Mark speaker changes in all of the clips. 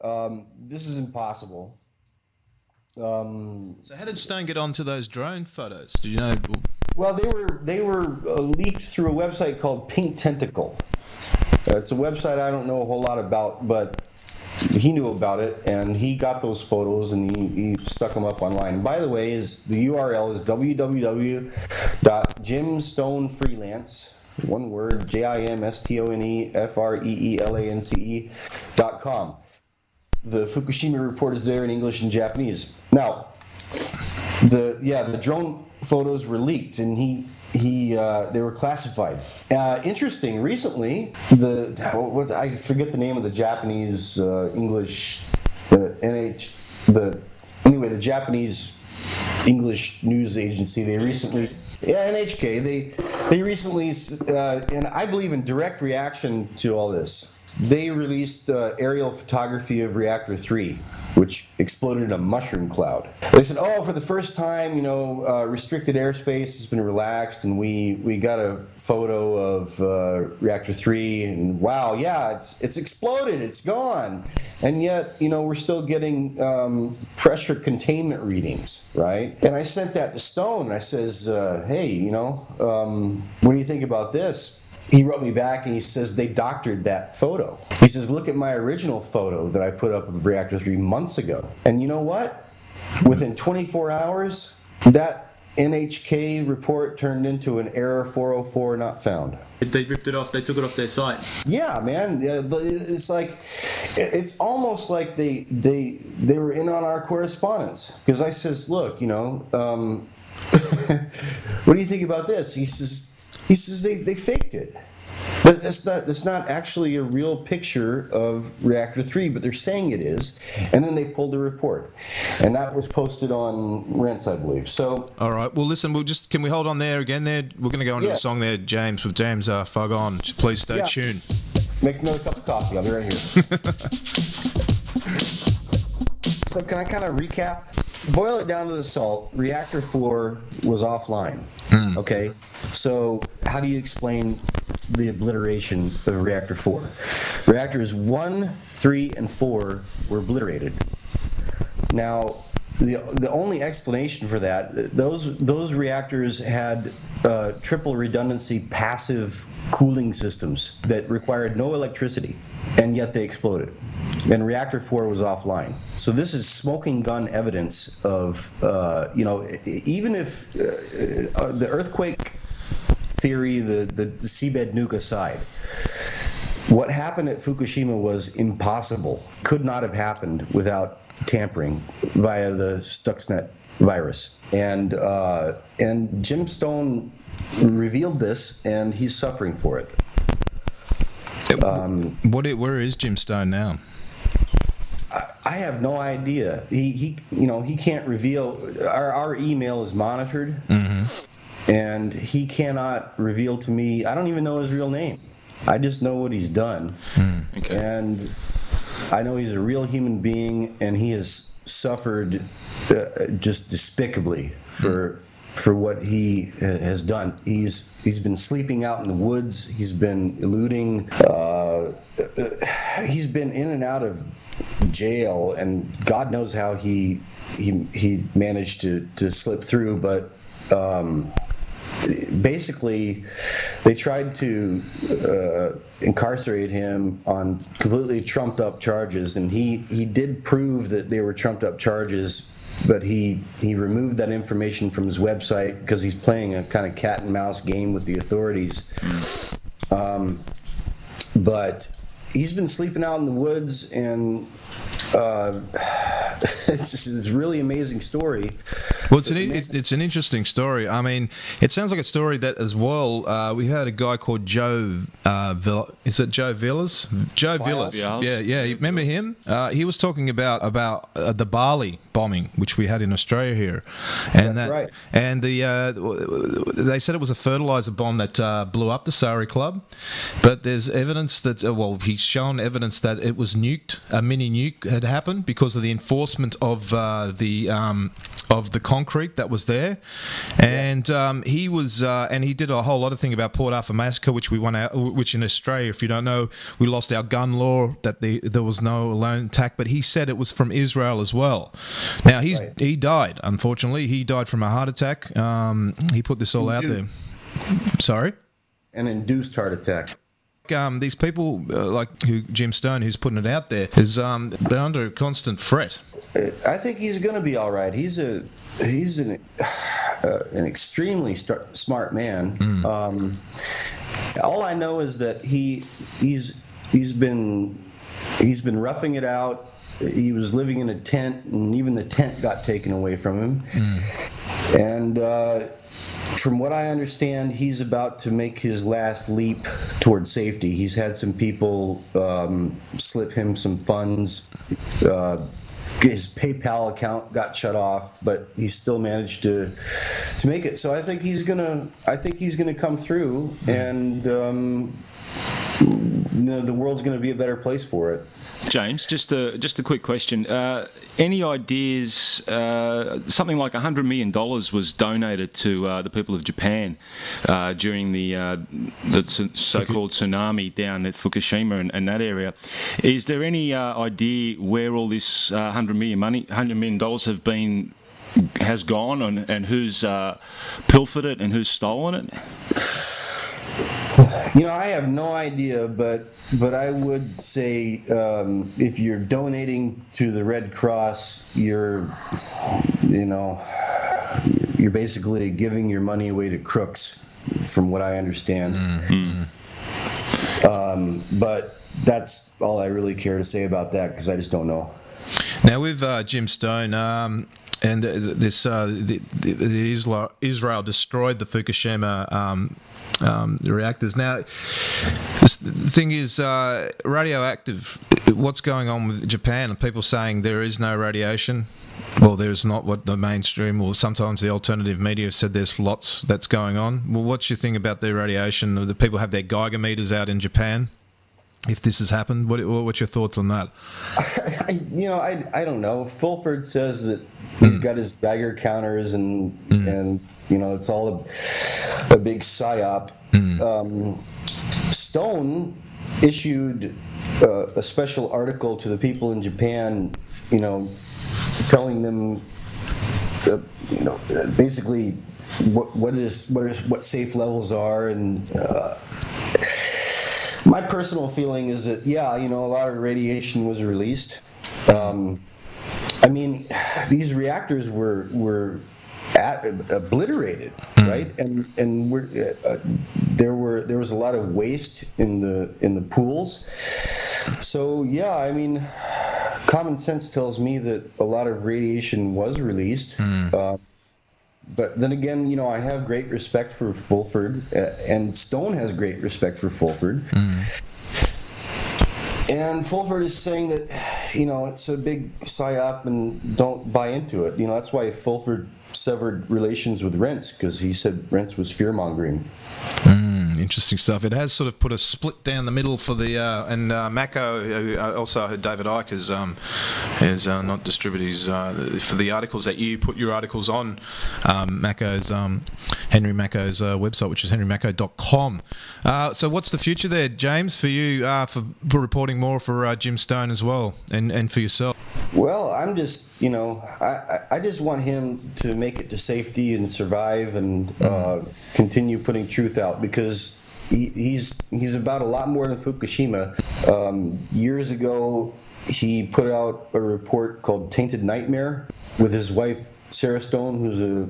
Speaker 1: This is impossible.
Speaker 2: So how did Stone get onto those drone photos? Do you know?
Speaker 1: Well, they were leaked through a website called Pink Tentacle. It's a website I don't know a whole lot about, but he knew about it, and he got those photos and he stuck them up online. And by the way, the URL is www.JimStoneFreelance, one word, JIMSTONEFREELANCE.com. The Fukushima report is there in English and Japanese. Now, the drone photos were leaked, and they were classified. Interesting. Recently, I forget the name of the Japanese English the Japanese English news agency. They recently. Yeah, NHK. They recently, and I believe in direct reaction to all this, they released aerial photography of Reactor 3, which exploded in a mushroom cloud. They said, oh, for the first time, restricted airspace has been relaxed, and we got a photo of Reactor 3, and wow, yeah, it's exploded, it's gone. And yet, we're still getting pressure containment readings, right? And I sent that to Stone, and I says, hey, what do you think about this? He wrote me back and he says they doctored that photo. He says, look at my original photo that I put up of Reactor 3 months ago. And you know what? Within 24 hours, that NHK report turned into an error 404 not found.
Speaker 3: They ripped it off, they took it off their site.
Speaker 1: Yeah, man. It's like, it's almost like they were in on our correspondence. Because I says, look, what do you think about this? He says they faked it. That's not actually a real picture of Reactor 3, but they're saying it is. And then they pulled the report. And that was posted on Rents, I believe. So.
Speaker 2: All right. Well, listen, can we hold on there again there? We're going to go into the song there, James, with James FaRGaNnE. Please stay tuned.
Speaker 1: Make another cup of coffee. I'll be right here. So can I kind of recap? Boil it down to the salt. Reactor 4 was offline. Okay? So how do you explain the obliteration of Reactor 4? Reactors 1, 3, and 4 were obliterated. Now, the only explanation for that, those reactors had triple redundancy passive cooling systems that required no electricity, and yet they exploded. And Reactor 4 was offline. So this is smoking gun evidence of, even if the earthquake theory, the seabed nuke aside, what happened at Fukushima was impossible. Could not have happened without tampering via the Stuxnet virus. And Jim Stone revealed this, and he's suffering for it.
Speaker 2: Where is Jim Stone now?
Speaker 1: I have no idea. He can't reveal. Our email is monitored, and he cannot reveal to me. I don't even know his real name. I just know what he's done, and I know he's a real human being, and he has suffered just despicably for what he has done. He's been sleeping out in the woods. He's been eluding. He's been in and out of jail, and God knows how he managed to slip through. But basically, they tried to incarcerate him on completely trumped up charges, and he did prove that they were trumped up charges. But he removed that information from his website because he's playing a kind of cat and mouse game with the authorities. But he's been sleeping out in the woods, and it's a really amazing story.
Speaker 2: Well, it's an interesting story. I mean, it sounds like a story that as well. We had a guy called Joe. Is it Joe Villas? Joe Villas. Yeah. You remember him? He was talking about the Bali bombing, which we had in Australia here, and
Speaker 1: that's right.
Speaker 2: And they said it was a fertilizer bomb that blew up the Sari Club, but there's evidence that he's shown evidence that it was nuked. A mini nuke had happened because of the enforcement of the of the concrete that was there, and he did a whole lot of thing about Port Arthur massacre, which we won out, which in Australia, if you don't know, we lost our gun law that there was no alone attack, but he said it was from Israel as well. Now he died, unfortunately. He died from a heart attack. He put this all out there. Sorry?
Speaker 1: An induced heart attack.
Speaker 2: These people like Jim Stone, who's putting it out there, they're under a constant threat.
Speaker 1: I think he's going to be all right. He's an extremely smart man. All I know is that he's been roughing it out. He was living in a tent, and even the tent got taken away from him. And from what I understand, he's about to make his last leap towards safety. He's had some people slip him some funds. His PayPal account got shut off, but he still managed to make it. So I think he's gonna come through, and the world's gonna be a better place for it.
Speaker 4: James, just a quick question. Any ideas? Something like $100 million was donated to the people of Japan during the so-called tsunami down at Fukushima and that area. Is there any idea where all this $100 million has gone, and who's pilfered it and who's stolen it?
Speaker 1: I have no idea, but I would say if you're donating to the Red Cross, you're basically giving your money away to crooks, from what I understand. But that's all I really care to say about that, because I just don't know.
Speaker 2: Now with Jim Stone, and Israel destroyed the Fukushima reactors. Now, the thing is, radioactive. What's going on with Japan? And people saying there is no radiation. Well, there's not what the mainstream, or sometimes the alternative media have said there's lots that's going on. Well, what's your thing about the radiation? The people have their Geiger meters out in Japan. If this has happened, what's your thoughts on that?
Speaker 1: I don't know. Fulford says that he's got his Geiger counters, and it's all a big psyop. Stone issued a special article to the people in Japan, telling them, basically what safe levels are, and my personal feeling is that a lot of radiation was released. These reactors were obliterated, right? And there was a lot of waste in the pools. So common sense tells me that a lot of radiation was released. But then again, I have great respect for Fulford, and Stone has great respect for Fulford. And Fulford is saying that, it's a big psyop and don't buy into it. That's why Fulford severed relations with Rents, because he said Rents was fear-mongering.
Speaker 2: Interesting stuff. It has sort of put a split down the middle for the and Mako. Also, I heard David Icke has not distributed his for the articles that you put your articles on Mako's Henry Mako's website, which is henrymako.com. So, what's the future there, James, for you for reporting more for Jim Stone as well, and for yourself?
Speaker 1: Well, I'm just I just want him to make it to safety and survive, and continue putting truth out, because he's about a lot more than Fukushima. Years ago, he put out a report called Tainted Nightmare with his wife Sarah Stone, who's a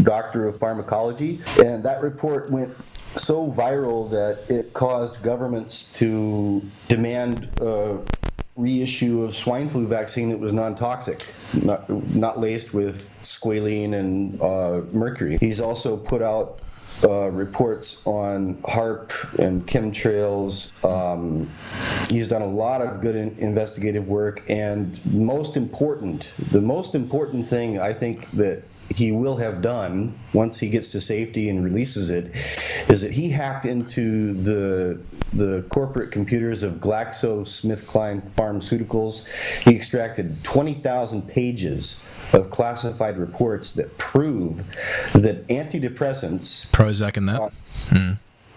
Speaker 1: doctor of pharmacology, and that report went so viral that it caused governments to demand a reissue of swine flu vaccine that was non-toxic, not laced with squalene and mercury. He's also put out reports on HARP and chemtrails. He's done a lot of good investigative work, and the most important thing I think that he will have done once he gets to safety and releases it is that he hacked into the the corporate computers of GlaxoSmithKline Pharmaceuticals. He extracted 20,000 pages of classified reports that prove that antidepressants,
Speaker 2: Prozac and that,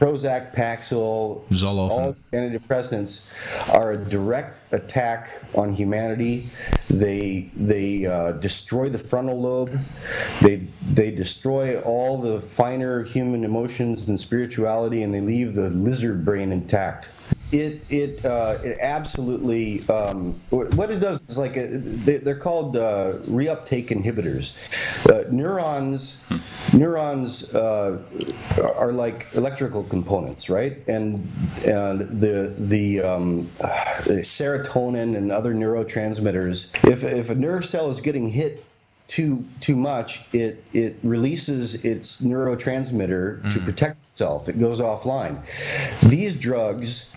Speaker 1: Prozac, Paxil,
Speaker 2: Zoloft,
Speaker 1: all antidepressants are a direct attack on humanity. They destroy the frontal lobe. They destroy all the finer human emotions and spirituality, and they leave the lizard brain intact. It absolutely, what it does is like they're called reuptake inhibitors. Neurons are like electrical components, right? And the serotonin and other neurotransmitters. If a nerve cell is getting hit too much, it releases its neurotransmitter to protect itself. It goes offline. These drugs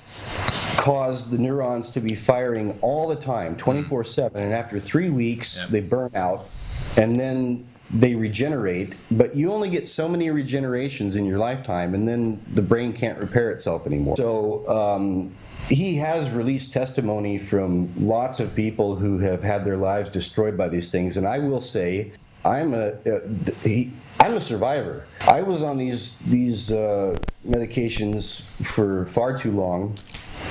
Speaker 1: cause the neurons to be firing all the time, 24/7, and after 3 weeks they burn out, and then they regenerate, but you only get so many regenerations in your lifetime, and then the brain can't repair itself anymore. So he has released testimony from lots of people who have had their lives destroyed by these things, and I will say I'm a survivor. I was on these medications for far too long.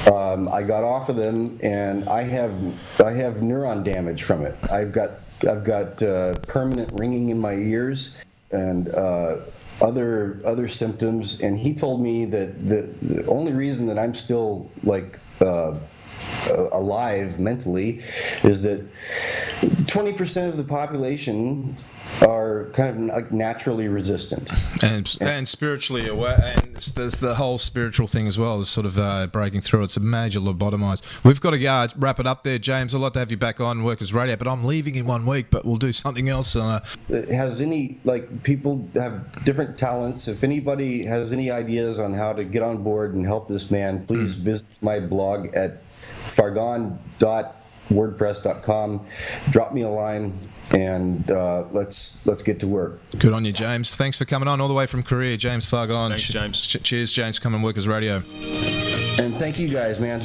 Speaker 1: I got off of them, and I have neuron damage from it. I've got permanent ringing in my ears and other symptoms. And he told me that the only reason that I'm still like alive mentally is that 20% of the population are kind of like naturally resistant
Speaker 2: and spiritually aware, and there's the whole spiritual thing as well is sort of breaking through. It's a major lobotomized. We've got to wrap it up there, James. I'd like to have you back on Workers Radio, but I'm leaving in 1 week, but we'll do something else.
Speaker 1: Has any, like, people have different talents. If anybody has any ideas on how to get on board and help this man, please visit my blog at FaRGaNnE.wordpress.com. Drop me a line, and let's get to work.
Speaker 2: Good on you, James. Thanks for coming on all the way from Korea, James FaRGaNnE.
Speaker 4: Thanks, James.
Speaker 2: Cheers, James, for coming on Workers Radio.
Speaker 1: And thank you guys, man.